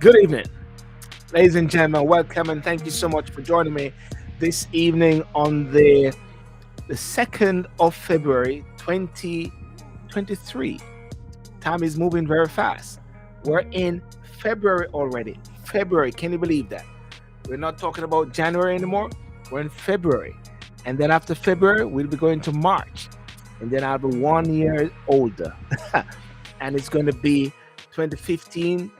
Good evening, ladies and gentlemen. Welcome and thank you so much for joining me this evening on the 2nd of February 2023. Time is moving very fast. We're in February already. February, can you believe that? We're not talking about January anymore. We're in February. And then after February, we'll be going to March. And then I'll be 1 year older. And it's going to be 2015,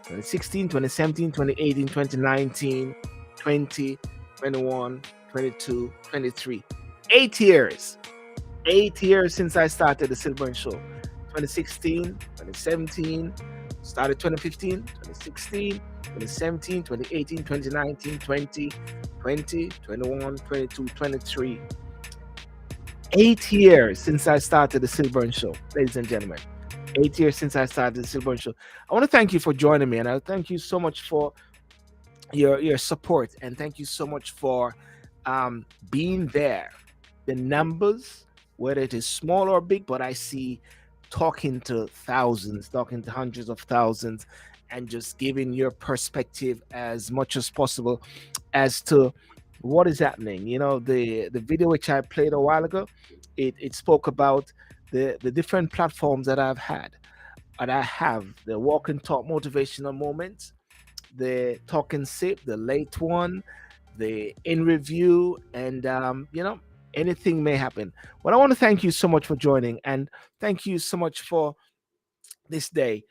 2016, 2017, 2018, 2019, 20, 21, 22, 23. 8 years. 8 years since I started the Sylbourne show. 2016, 2017, started 2015, 2016, 2017, 2018, 2019, 20, 20, 21, 22, 23. 8 years since I started the Sylbourne show, ladies and gentlemen. 8 years since I started the Sylbourne show. I want to thank you for joining me, and I thank you so much for your support, and thank you so much for being there. The numbers, whether it is small or big, but I see talking to thousands, talking to hundreds of thousands, and just giving your perspective as much as possible as to what is happening. The video which I played a while ago, it spoke about the different platforms that I've had. And I have the walk and talk motivational moments, the talk and sip, the late one, the in review, and anything may happen. Well, I want to thank you so much for joining, and thank you so much for this day.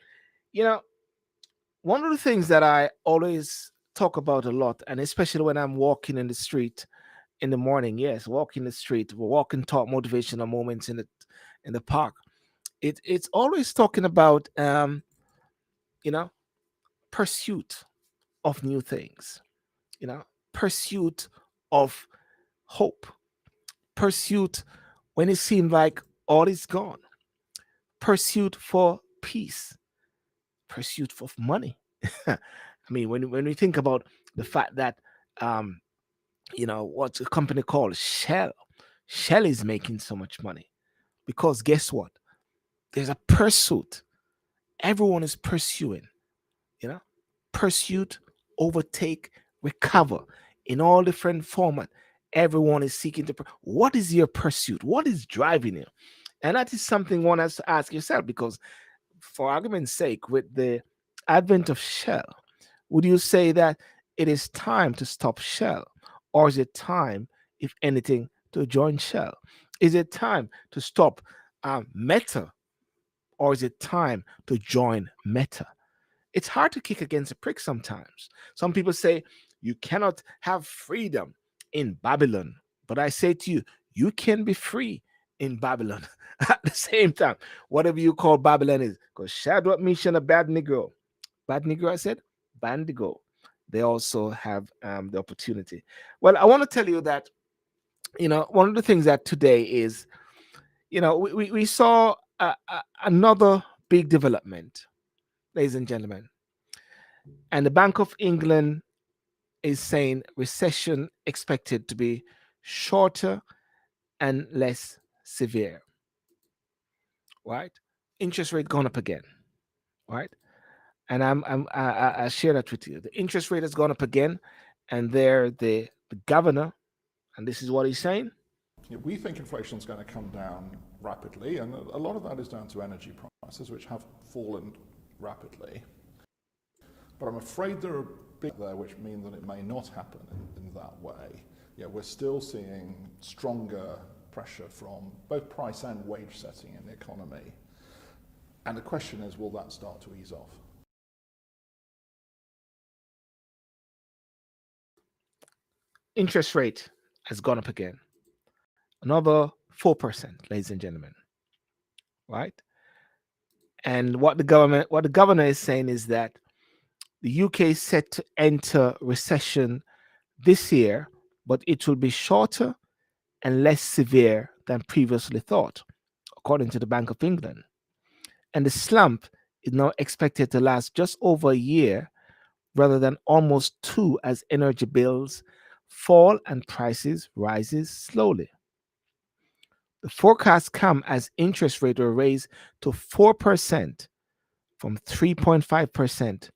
You know, one of the things that I always talk about a lot, and especially when I'm walking in the street in the morning, yes, walking the street, walk and talk motivational moments in the park. It's always talking about you know pursuit of new things, pursuit of hope, pursuit when it seemed like all is gone, pursuit for peace, pursuit for money. I mean, when we think about the fact that what's a company called Shell is making so much money because guess what? There's a pursuit. Everyone is pursuing, you know, pursuit, overtake, recover in all different format. Everyone is seeking to. What is your pursuit? What is driving you? And that is something one has to ask yourself because, for argument's sake, with the advent of Shell, would you say that it is time to stop Shell, or is it time, if anything, to join Shell? Is it time to stop Meta, or is it time to join Meta? It's hard to kick against a prick sometimes. Some people say you cannot have freedom in Babylon. But I say to you, you can be free in Babylon at the same time. Whatever you call Babylon is. Because Shadrach, Meshach, and Abednego. Bad Negro, I said? Bandigo. They also have the opportunity. Well, I want to tell you that, one of the things that today is, we saw another big development, ladies and gentlemen. And the Bank of England is saying recession expected to be shorter and less severe, right? Interest rate gone up again, right? And I share that with you. The interest rate has gone up again, and there the governor, and this is what he's saying. Yeah, we think inflation is going to come down rapidly, and a lot of that is down to energy prices, which have fallen rapidly. But I'm afraid there are big there which mean that it may not happen in that way. Yeah, we're still seeing stronger pressure from both price and wage setting in the economy. And the question is, will that start to ease off? Interest rate has gone up again. Another 4%, ladies and gentlemen. Right? And what the governor is saying is that the UK is set to enter recession this year, but it will be shorter and less severe than previously thought, according to the Bank of England. And the slump is now expected to last just over a year rather than almost two as energy bills fall and prices rises slowly. The forecast come as interest rate will raise to 4% from 3.5%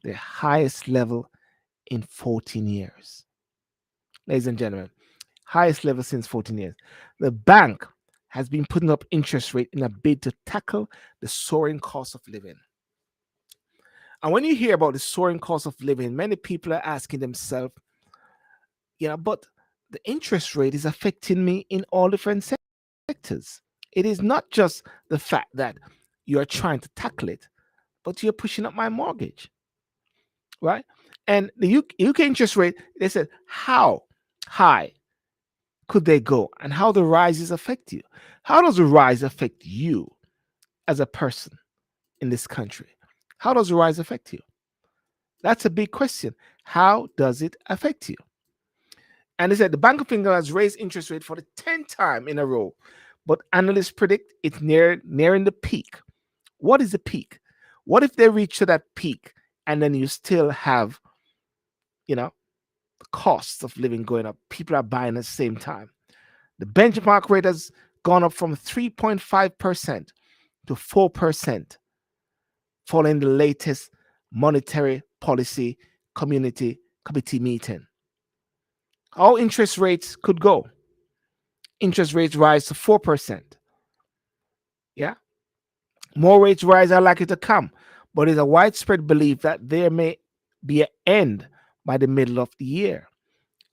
the highest level in 14 years. Ladies and gentlemen, highest level since 14 years. The bank has been putting up interest rate in a bid to tackle the soaring cost of living. And when you hear about the soaring cost of living, many people are asking themselves, but the interest rate is affecting me in all different sectors. It is not just the fact that you are trying to tackle it, but you're pushing up my mortgage, right? And the UK interest rate, they said, how high could they go and how the rises affect you? How does the rise affect you as a person in this country? How does the rise affect you? That's a big question. How does it affect you? And they said the Bank of England has raised interest rate for the 10th time in a row, but analysts predict it's nearing the peak. What is the peak? What if they reach to that peak and then you still have, the costs of living going up? People are buying at the same time. The benchmark rate has gone up from 3.5% to 4% following the latest monetary policy committee meeting. How interest rates could go? Interest rates rise to 4%. Yeah. More rates rise are likely to come, but there's a widespread belief that there may be an end by the middle of the year.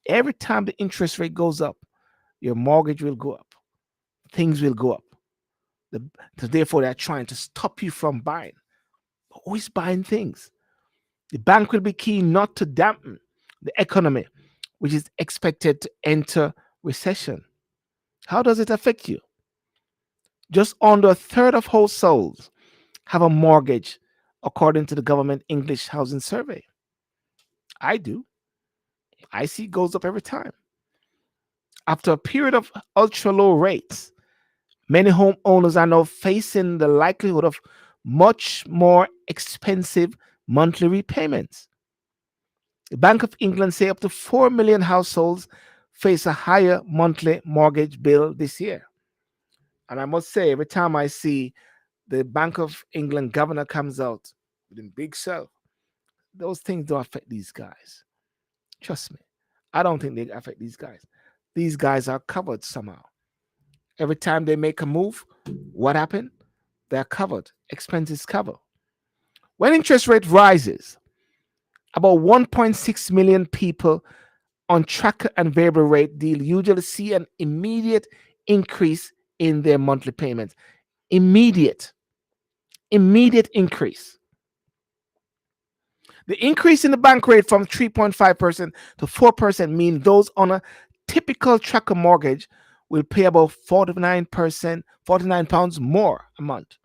Every time the interest rate goes up, your mortgage will go up. Things will go up. So therefore, they're trying to stop you from buying. But always buying things. The bank will be keen not to dampen the economy, which is expected to enter recession. How does it affect you? Just under a third of households have a mortgage, according to the government English Housing Survey. I do. I see it goes up every time. After a period of ultra low rates, many homeowners are now facing the likelihood of much more expensive monthly repayments. The Bank of England say up to 4 million households face a higher monthly mortgage bill this year. And I must say, every time I see the Bank of England governor comes out with a big self, those things don't affect these guys. Trust me. I don't think they affect these guys. These guys are covered somehow. Every time they make a move, what happened? They're covered. Expenses cover. When interest rate rises, about 1.6 million people on tracker and variable rate deal usually see an immediate increase in their monthly payments. Immediate increase. The increase in the bank rate from 3.5% to 4% means those on a typical tracker mortgage will pay about 49 pounds more a month.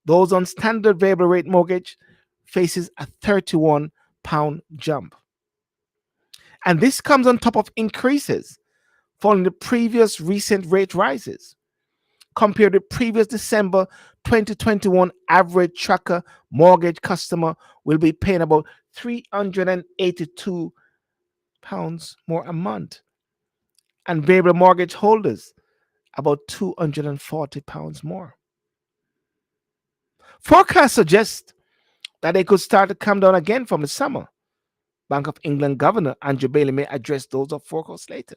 Those on standard variable rate mortgage faces a 31 pound jump. And this comes on top of increases following the previous recent rate rises. Compared to previous December 2021 average tracker mortgage customer will be paying about 382 pounds more a month, and variable mortgage holders about 240 pounds more. Forecasts suggest that they could start to come down again from the summer. Bank of England Governor Andrew Bailey may address those of forecasts later.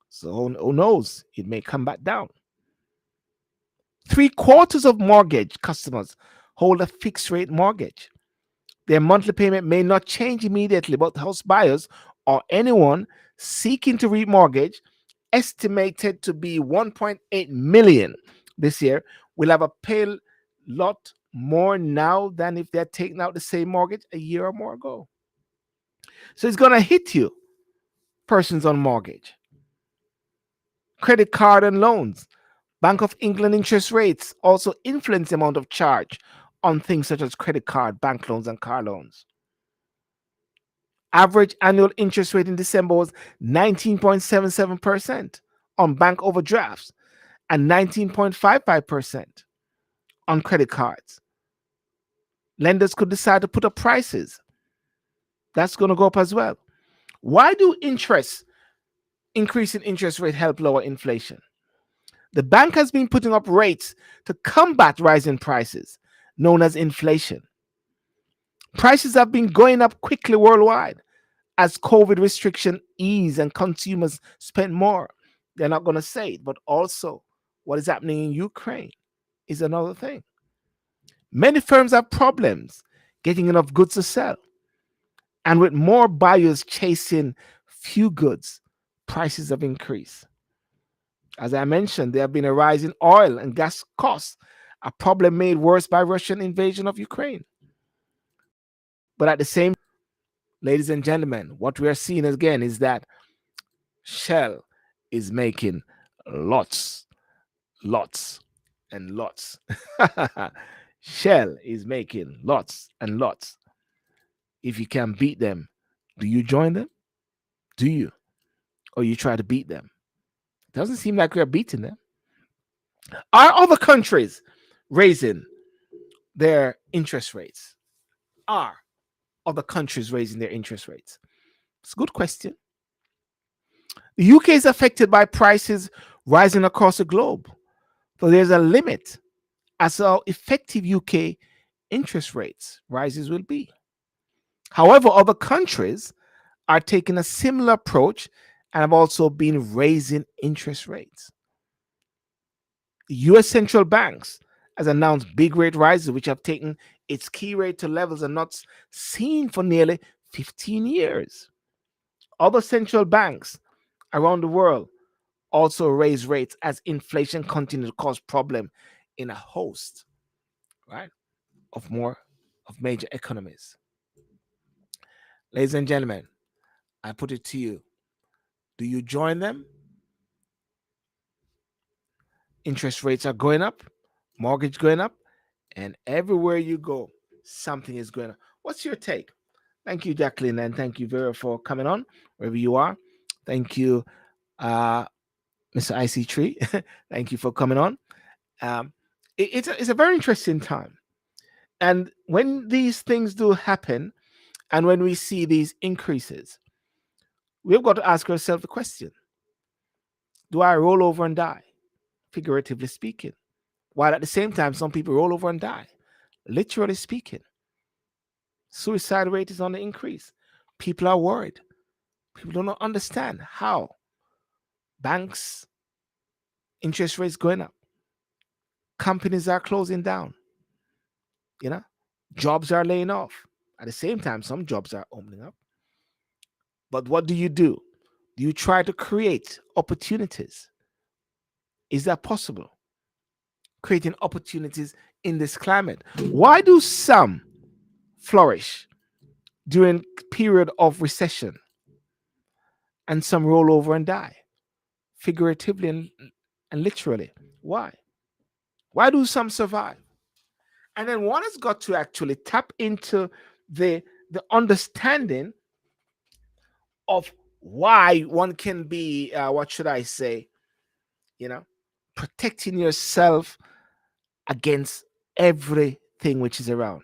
So who knows? It may come back down. 3/4 of mortgage customers hold a fixed rate mortgage. Their monthly payment may not change immediately, but house buyers or anyone seeking to remortgage, estimated to be 1.8 million this year, will have a pay lot more now than if they're taking out the same mortgage a year or more ago. So it's going to hit you, persons on mortgage. Credit card and loans. Bank of England interest rates also influence the amount of charge on things such as credit card, bank loans, and car loans. Average annual interest rate in December was 19.77% on bank overdrafts and 19.55% on credit cards. Lenders could decide to put up prices. That's going to go up as well. Why do increasing interest rate help lower inflation? The bank has been putting up rates to combat rising prices, known as inflation. Prices have been going up quickly worldwide as COVID restriction ease and consumers spend more. They're not going to say it, but also what is happening in Ukraine is another thing. Many firms have problems getting enough goods to sell. And with more buyers chasing few goods, prices have increased. As I mentioned, there have been a rise in oil and gas costs, a problem made worse by Russian invasion of Ukraine. But at the same, ladies and gentlemen, what we are seeing again is that Shell is making lots, lots, and lots. Shell is making lots and lots. If you can beat them, do you join them? Do you? Or you try to beat them? It doesn't seem like we're beating them. Are other countries raising their interest rates? Are other countries raising their interest rates? It's a good question. The UK is affected by prices rising across the globe. So there's a limit as to how effective UK interest rates rises will be. However, other countries are taking a similar approach and have also been raising interest rates. The US central banks has announced big rate rises, which have taken its key rate to levels are not seen for nearly 15 years. Other central banks around the world also raise rates as inflation continues to cause problem in a host, right, of major economies. Ladies and gentlemen, I put it to you. Do you join them? Interest rates are going up, mortgage going up, and everywhere you go, something is going on. What's your take? Thank you, Jacqueline, and thank you, Vera, for coming on wherever you are. Thank you, Mr. IC Tree. Thank you for coming on. Um, it's a very interesting time. And when these things do happen, and when we see these increases, we've got to ask ourselves the question: do I roll over and die? Figuratively speaking. While at the same time, some people roll over and die. Literally speaking, suicide rate is on the increase. People are worried. People do not understand how banks' interest rates going up. Companies are closing down. You know, jobs are laying off. At the same time, some jobs are opening up. But what do? Do you try to create opportunities? Is that possible? Creating opportunities in this climate. Why do some flourish during period of recession and some roll over and die? Figuratively and literally. Why? Why do some survive? And then one has got to actually tap into the understanding of why one can be what should I say, you know, protecting yourself against everything which is around.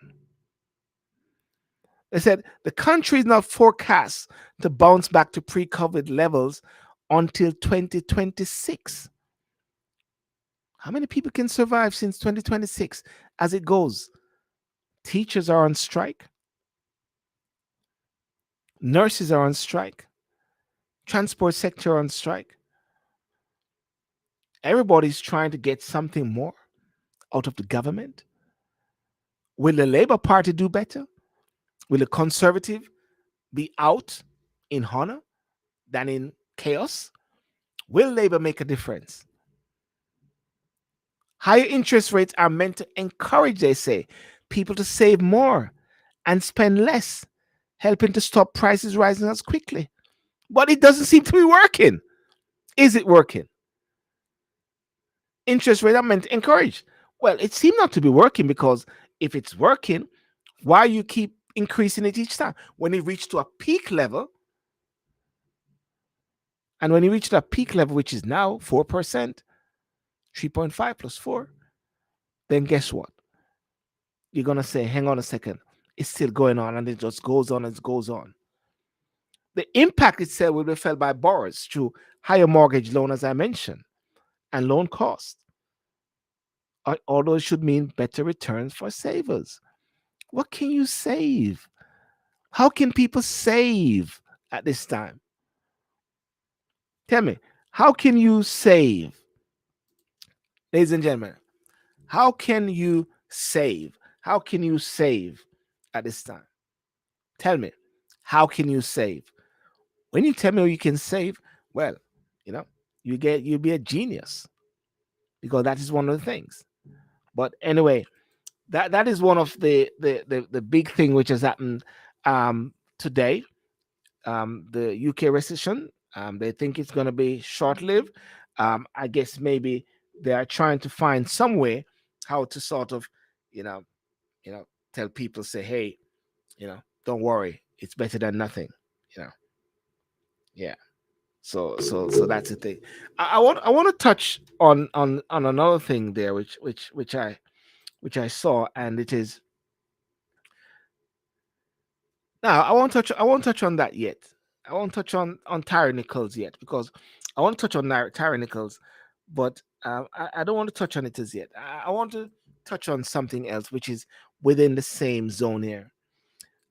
They said the country is not forecast to bounce back to pre-COVID levels until 2026. How many people can survive since 2026 as it goes? Teachers are on strike. Nurses are on strike. Transport sector on strike. Everybody's trying to get something more out of the government. Will the Labour Party do better? Will the Conservative be out in honor than in chaos? Will Labour make a difference? Higher interest rates are meant to encourage, they say, people to save more and spend less, helping to stop prices rising as quickly. But it doesn't seem to be working. Is it working? Interest rates are meant to encourage. Well, it seemed not to be working, because if it's working, why you keep increasing it each time? When it reached to a peak level, and when you reach that peak level, which is now 4%, 3.5 plus 4, then guess what? You're going to say, hang on a second, it's still going on, and it just goes on and goes on. The impact itself will be felt by borrowers through higher mortgage loan, as I mentioned, and loan costs. Although it should mean better returns for savers. What can you save? How can people save at this time? Tell me, how can you save? Ladies and gentlemen, how can you save? How can you save at this time? Tell me, how can you save? When you tell me you can save, well, you know, you'll be a genius because that is one of the things. But anyway, that is one of the big thing which has happened today. The UK recession, they think it's going to be short lived. I guess maybe they are trying to find some way how to sort of, you know, you know, tell people, say, hey, don't worry, it's better than nothing. You know, yeah. So that's the thing. I want to touch on another thing there, which I saw, and it is now I won't touch on that yet. I won't touch on tyrannicals yet because I want to touch on tyrannicals, but I don't want to touch on it as yet. I want to touch on something else which is within the same zone here,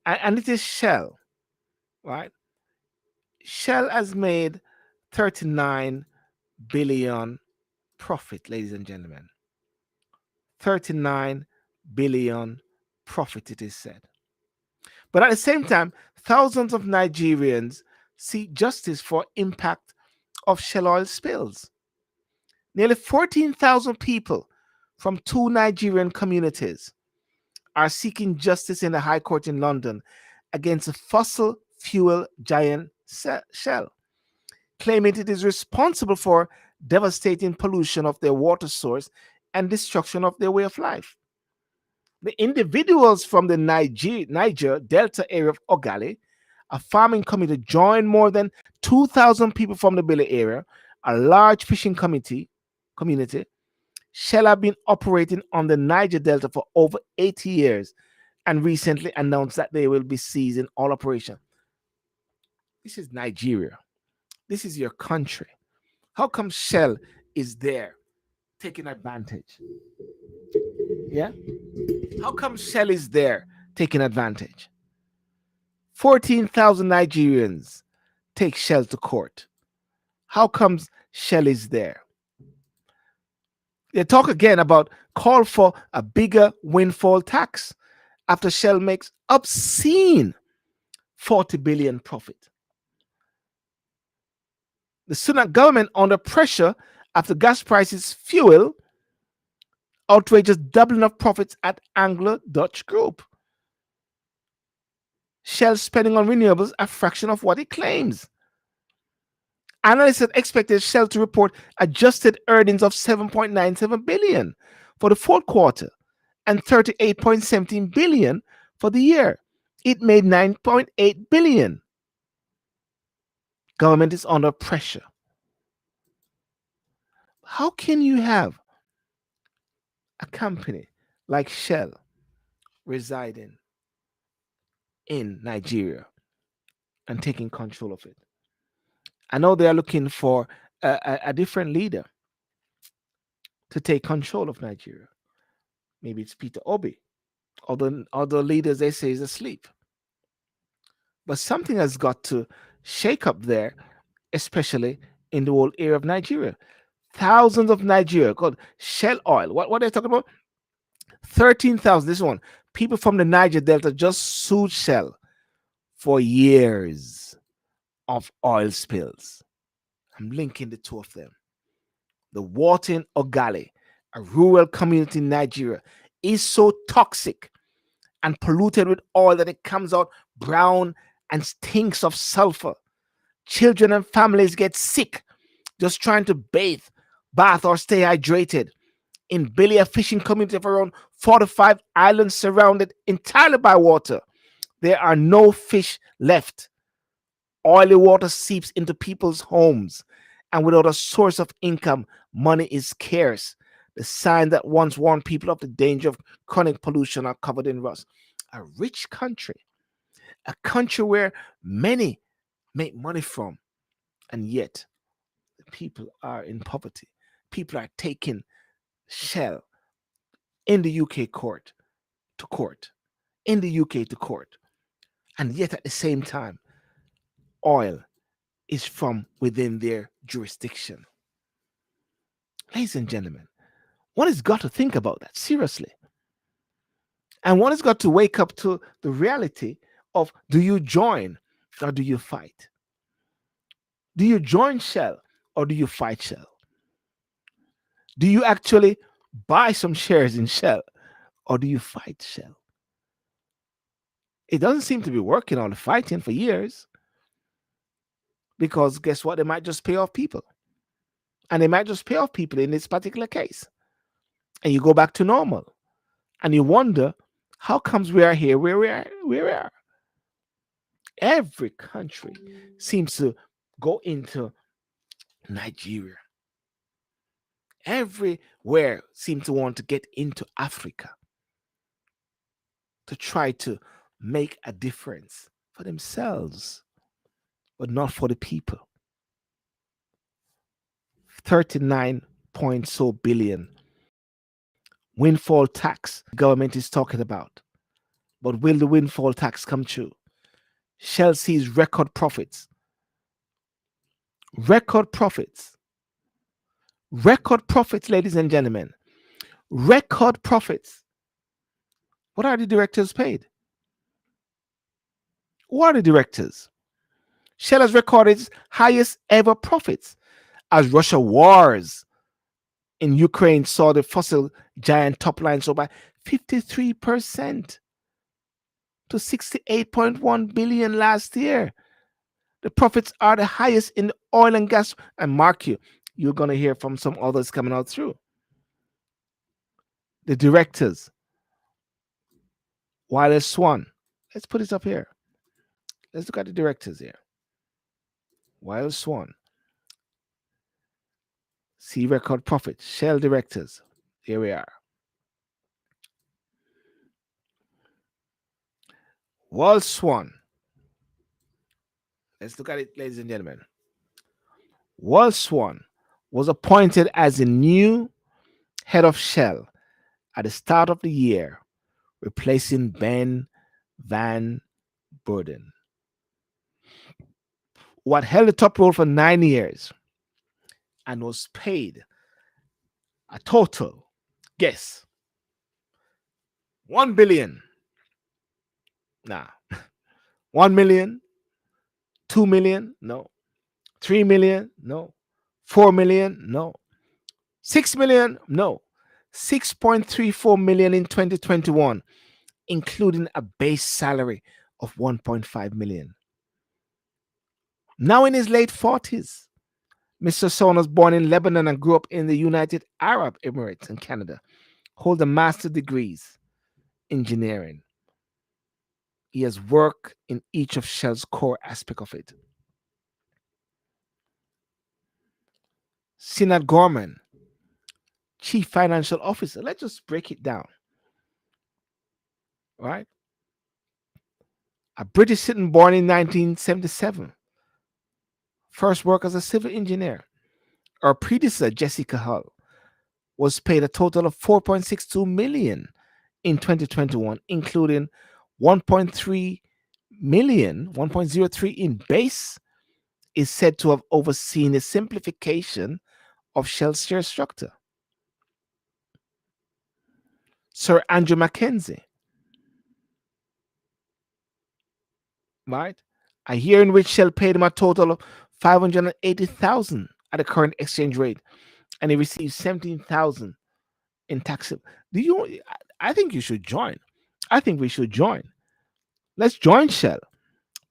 and it is Shell, right? Shell has made 39 billion profit, ladies and gentlemen. 39 billion profit, it is said. But at the same time, thousands of Nigerians seek justice for impact of Shell oil spills. Nearly 14,000 people from two Nigerian communities are seeking justice in the High Court in London against the fossil fuel giant Shell, claiming it is responsible for devastating pollution of their water source and destruction of their way of life. The individuals from the Niger Delta area of Ogali, a farming community, joined more than 2,000 people from the Billy area, a large fishing community. Shell have been operating on the Niger Delta for over 80 years and recently announced that they will be ceasing all operation. This is Nigeria. This is your country. How come Shell is there taking advantage? Yeah? How come Shell is there taking advantage? 14,000 Nigerians take Shell to court. How comes Shell is there? They talk again about call for a bigger windfall tax after Shell makes obscene 40 billion profit. The Sunak government under pressure after gas prices fuel outrageous doubling of profits at Anglo Dutch Group. Shell spending on renewables a fraction of what it claims. Analysts had expected Shell to report adjusted earnings of 7.97 billion for the fourth quarter and 38.17 billion for the year. It made 9.8 billion. Government is under pressure. How can you have a company like Shell residing in Nigeria and taking control of it? I know they are looking for a different leader to take control of Nigeria. Maybe it's Peter Obi. Other leaders they say is asleep. But something has got to shake up there, especially in the whole area of Nigeria. Thousands of Nigeria called Shell Oil. What are they talking about? 13,000. This one. People from the Niger Delta just sued Shell for years of oil spills. I'm linking the two of them. The water in Ogali, a rural community in Nigeria, is so toxic and polluted with oil that it comes out brown and stinks of sulfur. Children and families get sick just trying to bath or stay hydrated. In Billy, a fishing community of around 45 islands surrounded entirely by water, there are no fish left. Oily water seeps into people's homes, and without a source of income, money is scarce. The signs that once warned people of the danger of chronic pollution are covered in rust. A rich country, a country where many make money from, and yet the people are in poverty. People are taking Shell in the UK court to court. in the UK to court. And yet at the same time, oil is from within their jurisdiction. Ladies and gentlemen, one has got to think about that seriously. And one has got to wake up to the reality of, do you join or do you fight? Do you join Shell or do you fight Shell? Do you actually buy some shares in Shell or do you fight Shell? It doesn't seem to be working on the fighting for years, because guess what? They might just pay off people. And they might just pay off people in this particular case. And you go back to normal. And you wonder, how comes we are here where we are? Every country seems to go into Nigeria. Everywhere seems to want to get into Africa to try to make a difference for themselves, but not for the people. 39 point so billion windfall tax the government is talking about. But will the windfall tax come true? Shell sees record profits. Record profits. Record profits, ladies and gentlemen. Record profits. What are the directors paid? Who are the directors? Shell has recorded its highest ever profits as Russia wars in Ukraine saw the fossil giant top line soar by 53% to 68.1 billion last year. The profits are the highest in the oil and gas. And mark you, you're going to hear from some others coming out through. The directors, Wallace Swan. Let's put it up here. Let's look at the directors here. Wallace Swan. See record profit. Shell directors. Here we are. Wal Swan. Let's look at it, ladies and gentlemen. Wal Swan was appointed as the new head of Shell at the start of the year, replacing Ben Van Burden, who had held the top role for 9 years and was paid a total, guess, 1 billion. Nah. 1 million, 2 million, no. 3 million, no. 4 million, no. 6 million, no. 6.34 million in 2021, including a base salary of 1.5 million. Now in his late 40s, Mr. Son was born in Lebanon and grew up in the United Arab Emirates and Canada. Hold a master's degrees engineering. He has worked in each of Shell's core aspect of it. Sinat Gorman, Chief Financial Officer. Let's just break it down. Right? A British citizen born in 1977. First worked as a civil engineer. Our predecessor, Jessica Hull, was paid a total of 4.62 million in 2021, including 1.3 million, 1.03 in base, is said to have overseen the simplification of Shell's share structure. Sir Andrew Mackenzie, right? A year in which Shell paid him a total of 580,000 at the current exchange rate, and he received 17,000 in tax. Do you? I think you should join. I think we should join. Let's join Shell.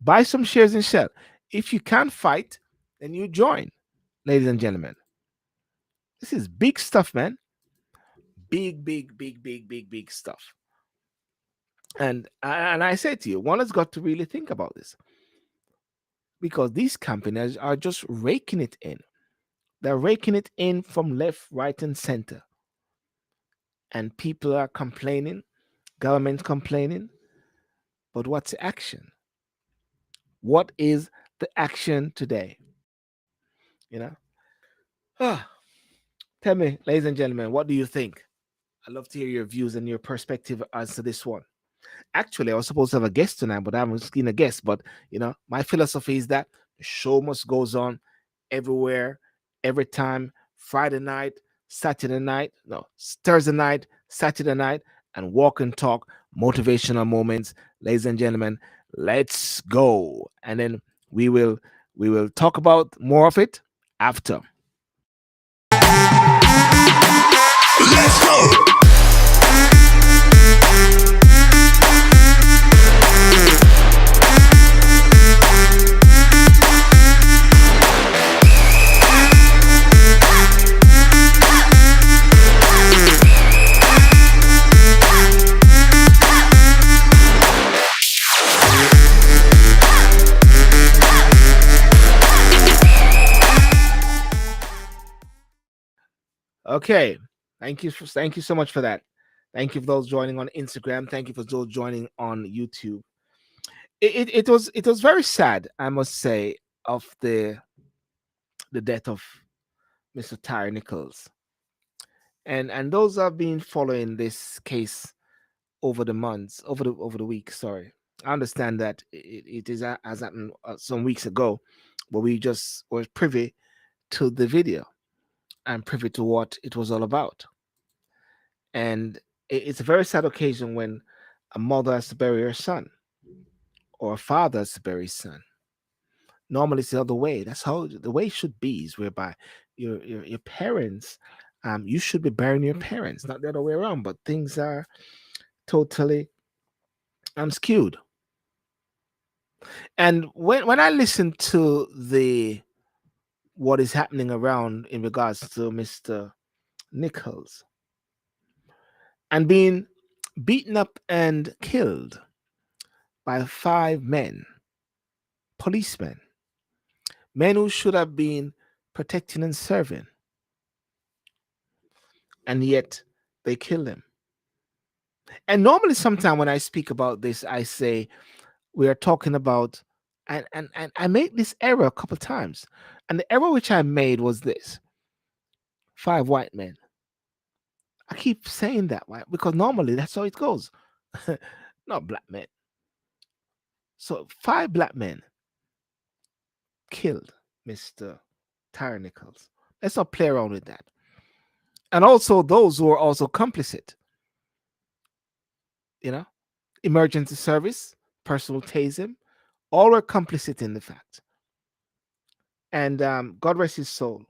Buy some shares in Shell. If you can't fight, then you join, ladies and gentlemen. This is big stuff, man. Big, big, big, big, big, big stuff. And I say to you, one has got to really think about this, because these companies are just raking it in. They're raking it in from left, right, and center. And people are complaining, government's complaining. But what's the action? What is the action today? You know? Ah, tell me, ladies and gentlemen, what do you think? I'd love to hear your views and your perspective as to this one. Actually, I was supposed to have a guest tonight, but I haven't seen a guest. But my philosophy is that the show must goes on everywhere, every time. Friday night, Saturday night, no, Thursday night, Saturday night, and walk and talk, motivational moments, ladies and gentlemen. Let's go, and then we will we will talk about more of it after. Let's go. Okay, thank you so much for that. Thank you for those joining on Instagram. Thank you for those joining on YouTube. It was very sad, I must say, of the death of Mr. Tyre Nichols, and those have been following this case over the months, over the week. Sorry, I understand that it is has happened some weeks ago, but we just were privy to the video and privy to what it was all about. And it's a very sad occasion when a mother has to bury her son, or a father has to bury his son. Normally, it's the other way. That's how the way it should be, is whereby your parents, you should be burying your parents, not the other way around. But things are totally skewed. And when I listen to the what is happening around in regards to Mr. Nichols and being beaten up and killed by 5 men, policemen, men who should have been protecting and serving, and yet they kill him. And normally, sometime when I speak about this, I say we are talking about, and I made this error a couple of times, and the error which I made was this: 5 white men. I keep saying that, right? Because normally that's how it goes, not black men. So 5 black men killed Mr. Tyre Nichols. Let's not play around with that. And also those who are also complicit, you know, emergency service, personal tasing, all were complicit in the fact. And God rest his soul.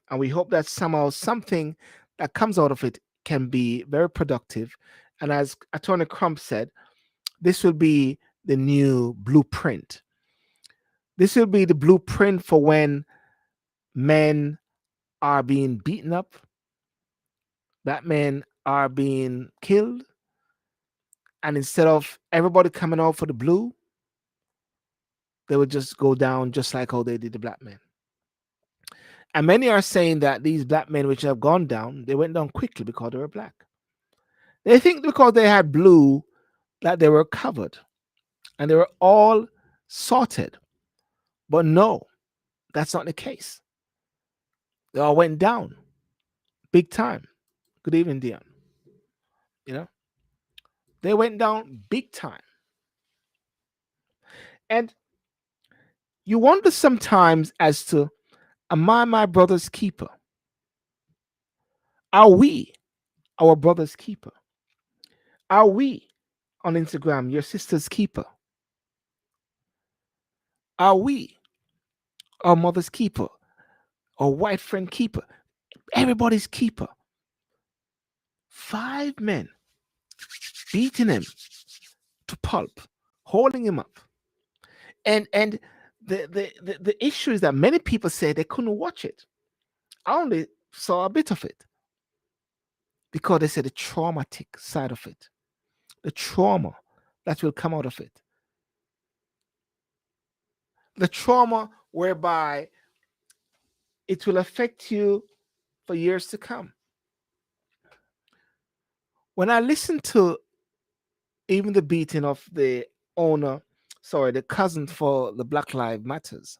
And we hope that somehow something that comes out of it can be very productive. And as Attorney Crump said, this will be the new blueprint. This will be the blueprint for when men are being beaten up, that men are being killed, and instead of everybody coming out for the blue, they would just go down just like how they did the black men. And many are saying that these black men which have gone down, they went down quickly because they were black. They think because they had blue that they were covered and they were all sorted. But no, that's not the case. They all went down big time. Good evening, Dion. You know, they went down big time. And you wonder sometimes as to, am I my brother's keeper? Are we our brother's keeper? Are we on Instagram your sister's keeper? Are we our mother's keeper? Or white friend keeper? Everybody's keeper. 5 men beating him to pulp, holding him up. And the issue is that many people say they couldn't watch it. I only saw a bit of it because they said the traumatic side of it, the trauma that will come out of it, the trauma whereby it will affect you for years to come. When I listened to even the beating of the owner, sorry, the cousin for the Black Lives Matters,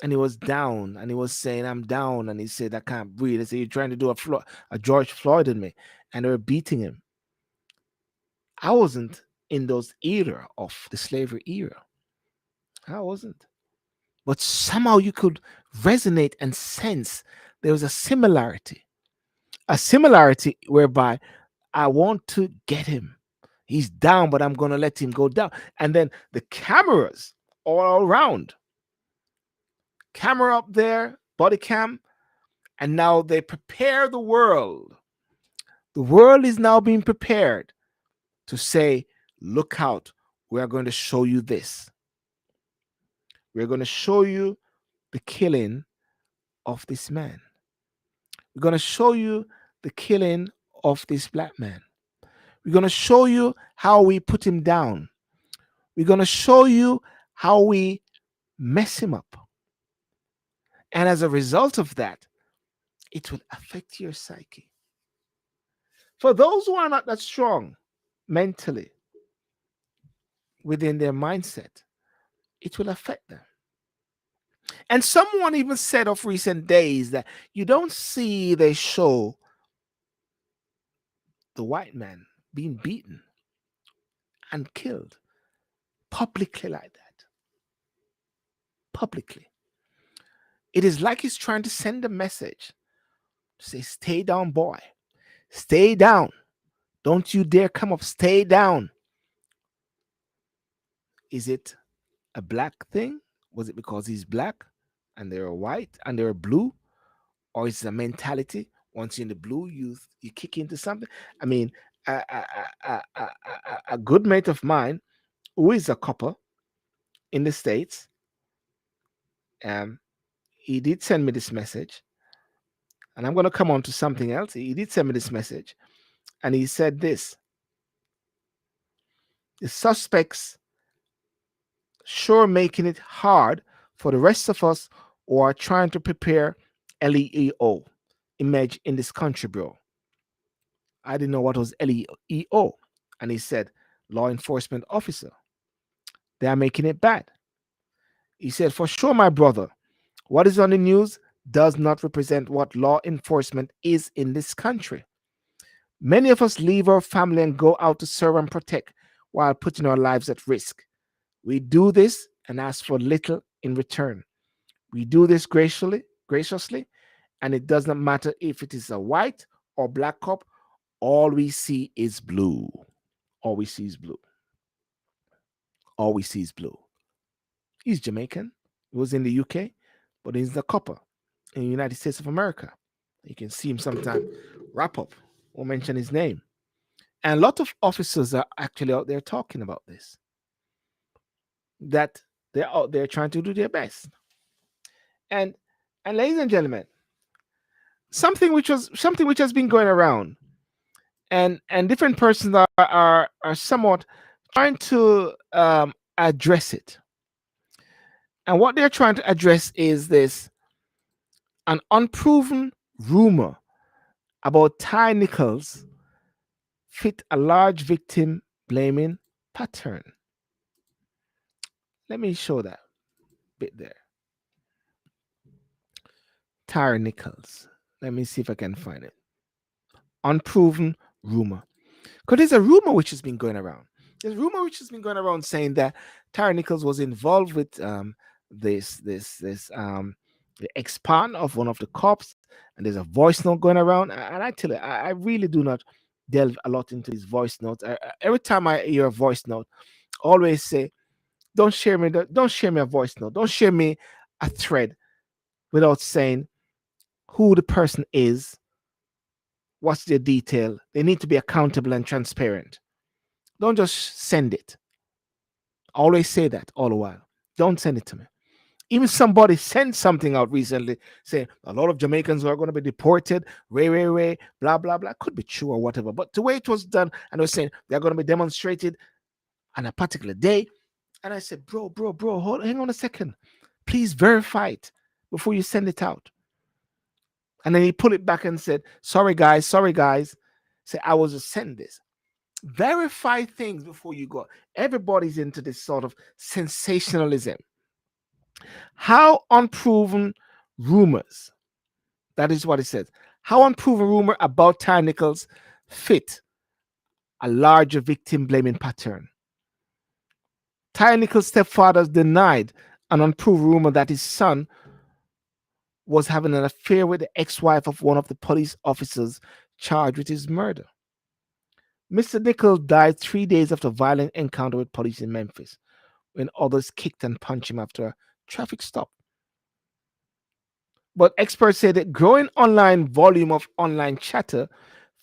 and he was down, and he was saying, "I'm down," and he said, "I can't breathe." They said, "You're trying to do a George Floyd in me," and they were beating him. I wasn't in those era of the slavery era. I wasn't. But somehow you could resonate and sense there was a similarity whereby I want to get him. He's down, but I'm going to let him go down. And then the cameras all around, camera up there, body cam, and now they prepare the world. The world is now being prepared to say, look out, we are going to show you this. We're going to show you the killing of this man. We're going to show you the killing of this black man. We're going to show you how we put him down. We're going to show you how we mess him up. And as a result of that, it will affect your psyche. For those who are not that strong mentally within their mindset, it will affect them. And someone even said of recent days that you don't see they show the white man being beaten and killed publicly like that. Publicly. It is like he's trying to send a message to say, stay down, boy. Stay down. Don't you dare come up. Stay down. Is it a black thing? Was it because he's black and they're white and they're blue? Or is it a mentality? Once you're in the blue, you kick into something. I mean, a good mate of mine who is a copper in the States, um, he did send me this message. And I'm going to come on to something else. He did send me this message. And he said this: the suspects sure making it hard for the rest of us who are trying to prepare LEO image in this country, bro. I didn't know what was LEO. And he said, law enforcement officer. They are making it bad. He said, for sure, my brother, what is on the news does not represent what law enforcement is in this country. Many of us leave our family and go out to serve and protect while putting our lives at risk. We do this and ask for little in return. We do this graciously, and it does not matter if it is a white or black cop. All we see is blue. All we see is blue. All we see is blue. He's Jamaican. He was in the UK, but he's the copper in the United States of America. You can see him sometime wrap up or mention his name. And a lot of officers are actually out there talking about this. That they're out there trying to do their best. And ladies and gentlemen, something which has been going around, and different persons are somewhat trying to address it. And what they're trying to address is this: an unproven rumor about Ty Nichols fit a large victim blaming pattern. Let me show that bit there. Ty Nichols. Let me see if I can find it. Unproven rumor. Because there's a rumor which has been going around. There's a rumor which has been going around saying that Ty Nichols was involved with the ex-partner of one of the cops, and there's a voice note going around. And I tell you, I really do not delve a lot into these voice notes. Every time I hear a voice note, I always say, don't share me a voice note. Don't share me a thread without saying who the person is, what's their detail. They need to be accountable and transparent. Don't just send it. I always say that all the while. Don't send it to me. Even somebody sent something out recently saying a lot of Jamaicans are going to be deported, blah, blah, blah. Could be true or whatever. But the way it was done, and they were saying they're going to be demonstrated on a particular day. And I said, bro, hang on a second. Please verify it before you send it out. And then he pulled it back and said, sorry, guys. Say, I was just send this. Verify things before you go. Everybody's into this sort of sensationalism. How unproven rumors, that is what it says. How unproven rumor about Ty Nichols fit a larger victim blaming pattern. Ty Nichols' stepfather denied an unproved rumor that his son was having an affair with the ex-wife of one of the police officers charged with his murder. Mr. Nichols died 3 days after a violent encounter with police in Memphis, when others kicked and punched him after a traffic stop. But experts say that growing online volume of online chatter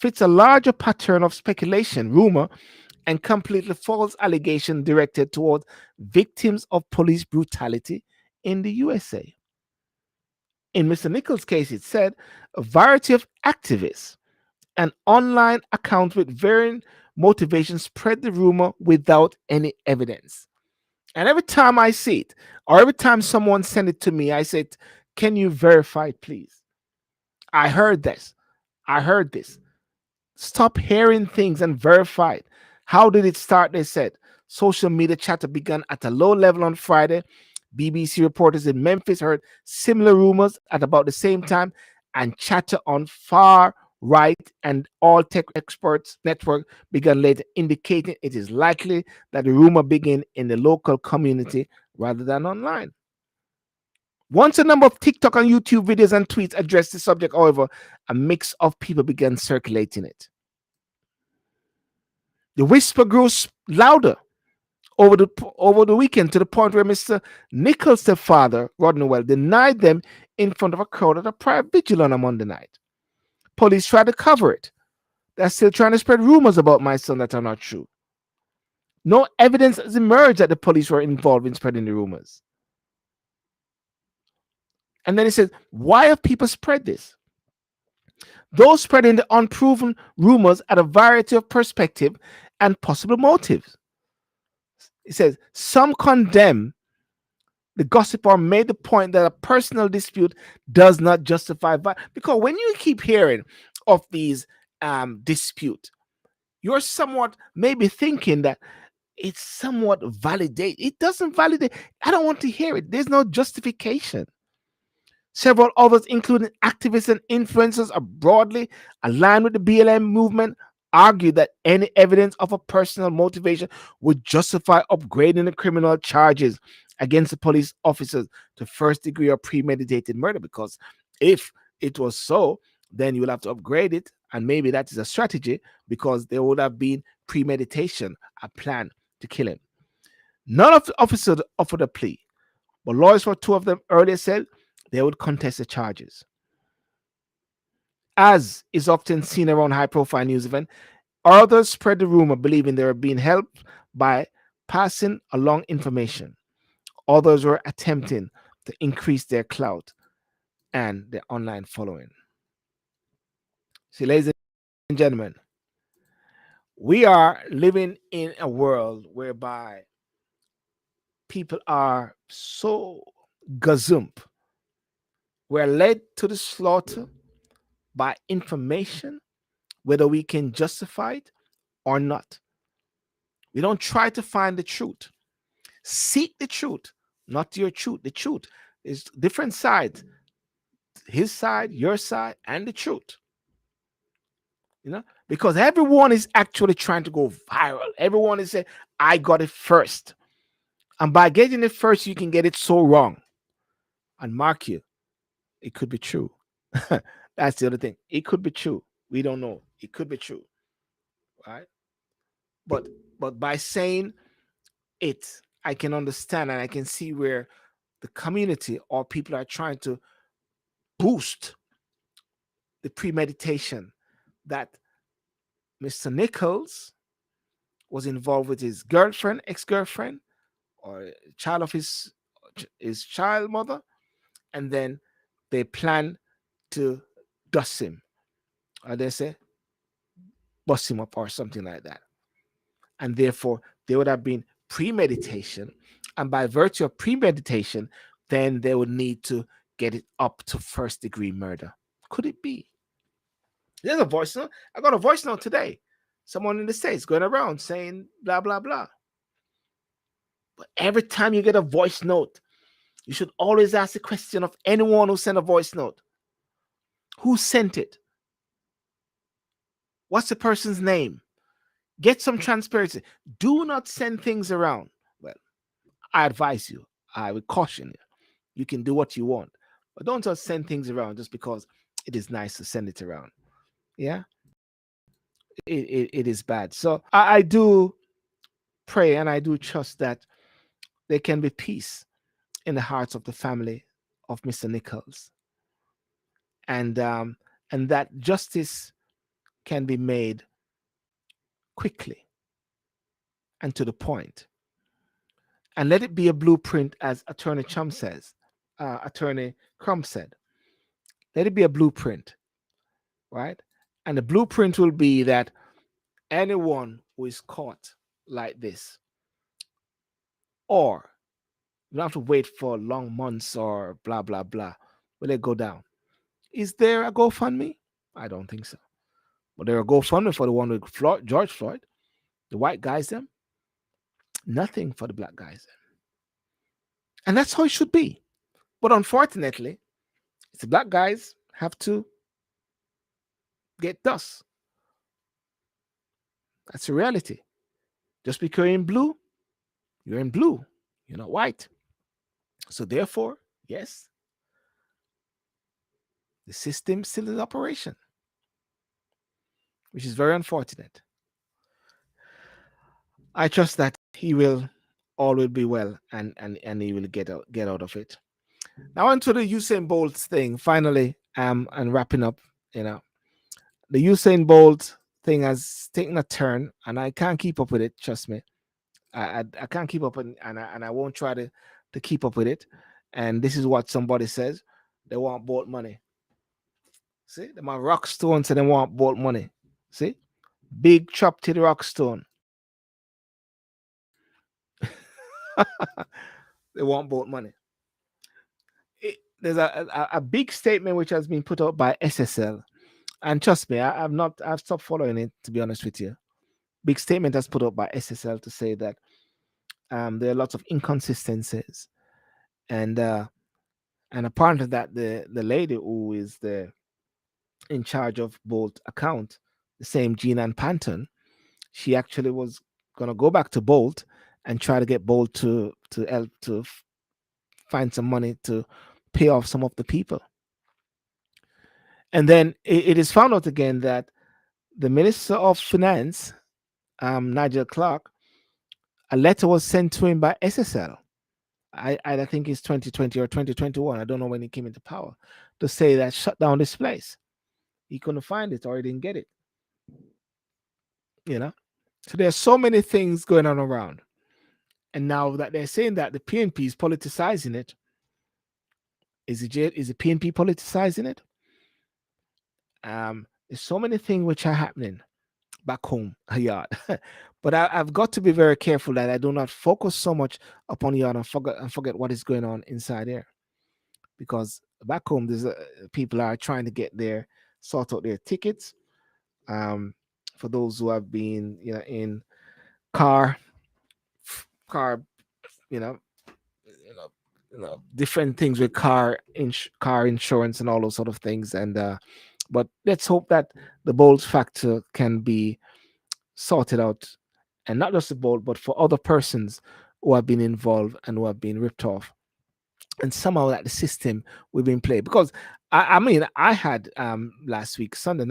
fits a larger pattern of speculation, rumor, and completely false allegation directed toward victims of police brutality in the USA. In Mr. Nichols' case, it said a variety of activists and online accounts with varying motivations spread the rumor without any evidence. And every time I see it, or every time someone send it to me, I said, "Can you verify it, please? I heard this. I heard this. Stop hearing things and verify it." How did it start? They said social media chatter began at a low level on Friday. BBC reporters in Memphis heard similar rumors at about the same time, and chatter on far right and all tech experts network began later, indicating it is likely that the rumor began in the local community rather than online. Once a number of TikTok and YouTube videos and tweets addressed the subject, however, a mix of people began circulating it. The whisper grew louder over the weekend to the point where Mr. Nichols' father, Rodney, denied them in front of a crowd at a private vigil on a Monday night. Police tried to cover it. They're still trying to spread rumors about my son that are not true. No evidence has emerged that the police were involved in spreading the rumors. And then he said, why have people spread this? Those spreading the unproven rumors at a variety of perspective and possible motives. It says some condemn the gossip or made the point that a personal dispute does not justify violence. Because when you keep hearing of these dispute, you're somewhat maybe thinking that it's somewhat validate. It doesn't validate. I don't want to hear it. There's no justification. Several others, including activists and influencers, are broadly aligned with the BLM movement, argue that any evidence of a personal motivation would justify upgrading the criminal charges against the police officers to first degree or premeditated murder. Because if it was so, then you will have to upgrade it, and maybe that is a strategy because there would have been premeditation, a plan to kill him. None of the officers offered a plea, but lawyers for two of them earlier said they would contest the charges. As is often seen around high-profile news events, others spread the rumor believing they were being helped by passing along information. Others were attempting to increase their clout and their online following. See, ladies and gentlemen, we are living in a world whereby people are so gazump. We're led to the slaughter by information, whether we can justify it or not. We don't try to find the truth. Seek the truth, not your truth. The truth is different sides. His side, your side, and the truth. Because everyone is actually trying to go viral. Everyone is saying, I got it first. And by getting it first, you can get it so wrong. And mark you, it could be true. That's the other thing. It could be true. We don't know. It could be true. Right? But by saying it, I can understand and I can see where the community or people are trying to boost the premeditation that Mr. Nichols was involved with his girlfriend, ex-girlfriend, or child of his child mother, and then they plan to dust him, or they say bust him up or something like that. And therefore, there would have been premeditation, and by virtue of premeditation, then they would need to get it up to first-degree murder. Could it be? There's a voice note. I got a voice note today. Someone in the States going around saying blah, blah, blah. But every time you get a voice note, you should always ask the question of anyone who sent a voice note. Who sent it? What's the person's name? Get some transparency. Do not send things around. Well, I advise you, I would caution you. You can do what you want, but don't just send things around just because it is nice to send it around. Yeah, it is bad. So I do pray and I do trust that there can be peace in the hearts of the family of Mr. Nichols, and that justice can be made quickly and to the point, and let it be a blueprint, as Attorney Crump said. Let it be a blueprint, right? And the blueprint will be that anyone who is caught like this, or you don't have to wait for long months or blah blah blah, will it go down? Is there a GoFundMe? I don't think so. But there a GoFundMe for the one with George Floyd, the white guys them? Nothing for the black guys. And that's how it should be. But unfortunately, the black guys have to get dust. That's the reality. Just because you're in blue, you're in blue. You're not white. So therefore, yes, the system still in operation, which is very unfortunate. I trust that all will be well, and he will get out of it. Now onto the Usain Bolt thing. Finally, and wrapping up, you know, the Usain Bolt thing has taken a turn, and I can't keep up with it. Trust me, I can't keep up, and I won't try to keep up with it. And this is what somebody says: they want Bolt money. See, they want rock stone, so they want Bolt money. See, big chop to the rock stone. They want Bolt money. There's a big statement which has been put out by SSL, and trust me, I've stopped following it, to be honest with you. Big statement that's put out by SSL to say that there are lots of inconsistencies, and apparently that the lady who is in charge of Bolt account, the same Jean Ann Panton, she actually was gonna go back to Bolt and try to get Bolt to help to find some money to pay off some of the people. And then it is found out again that the Minister of Finance, Nigel Clark, a letter was sent to him by SSL. I think it's 2020 or 2021. I don't know when he came into power, to say that shut down this place. He couldn't find it or he didn't get it. You know, so there's so many things going on around, and now that they're saying that the PNP is politicizing it, is the PNP politicizing it? There's so many things which are happening back home, yard. But I've got to be very careful that I do not focus so much upon yard and forget what is going on inside there, because back home there's people are trying to get their sort out their tickets. For those who have been, in car, car, you know, different things with car insurance and all those sort of things, and but let's hope that the Bolt factor can be sorted out, and not just the Bolt, but for other persons who have been involved and who have been ripped off, and somehow that the system will be in play. Because I mean, I had last week, Sunday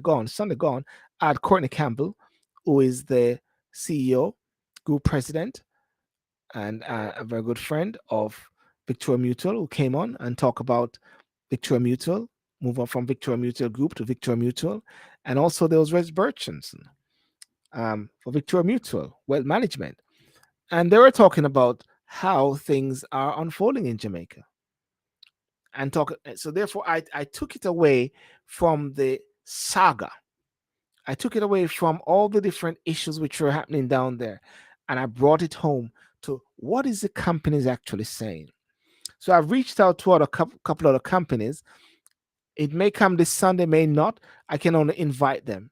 gone, I had Courtney Campbell, who is the CEO, group president, and a very good friend of Victoria Mutual, who came on and talk about Victoria Mutual, move on from Victoria Mutual Group to Victoria Mutual. And also there was Reg Burchinson for Victoria Mutual Wealth Management. And they were talking about how things are unfolding in Jamaica. So therefore I took it away from the saga. I took it away from all the different issues which were happening down there, and I brought it home to what is the companies actually saying. So I've reached out to a couple other companies. It may come this Sunday, may not. I can only invite them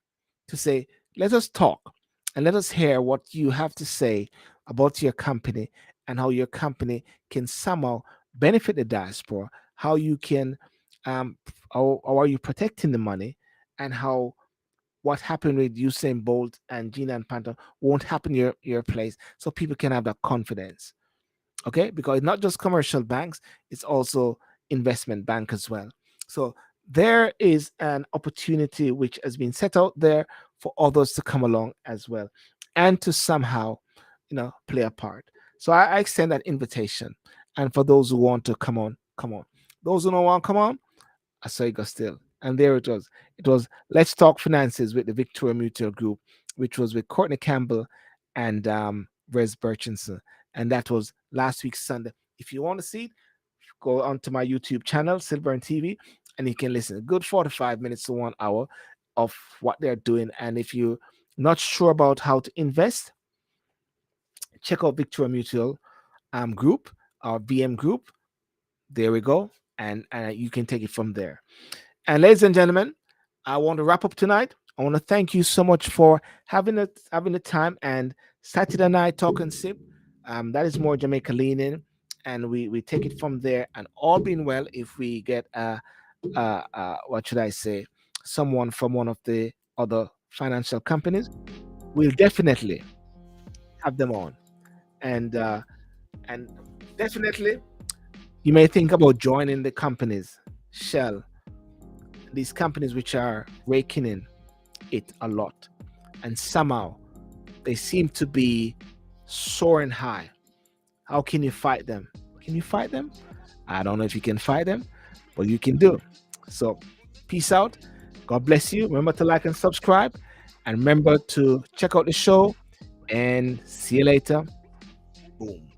to say, let us talk and let us hear what you have to say about your company and how your company can somehow benefit the diaspora, how you can, how are you protecting the money, and how what happened with Usain Bolt and Gina and Panther won't happen your place, so people can have that confidence. Okay, because it's not just commercial banks, it's also investment bank as well. So there is an opportunity which has been set out there for others to come along as well, and to somehow, play a part. So I extend that invitation, and for those who want to come on, come on. Those who don't want to come on, I saw you go still. And there it was. It was Let's Talk Finances with the Victoria Mutual Group, which was with Courtney Campbell and Wes Burchinson. And that was last week, Sunday. If you want to see it, go onto my YouTube channel, Sylbourne TV, and you can listen. A good 45 minutes to 1 hour of what they're doing. And if you're not sure about how to invest, check out Victoria Mutual Group, our VM Group. There we go. And you can take it from there. And ladies and gentlemen, I want to wrap up tonight. I want to thank you so much for having the time. And Saturday night talk and sip, that is more Jamaica leaning, and we take it from there. And all being well, if we get what should I say, someone from one of the other financial companies, we'll definitely have them on. And definitely, you may think about joining the companies, Shell, these companies which are raking in it a lot, and somehow they seem to be soaring high. How can you fight them? Can you fight them? I don't know if you can fight them, but you can do. So peace out. God bless you. Remember to like and subscribe, and remember to check out the show, and see you later. Boom.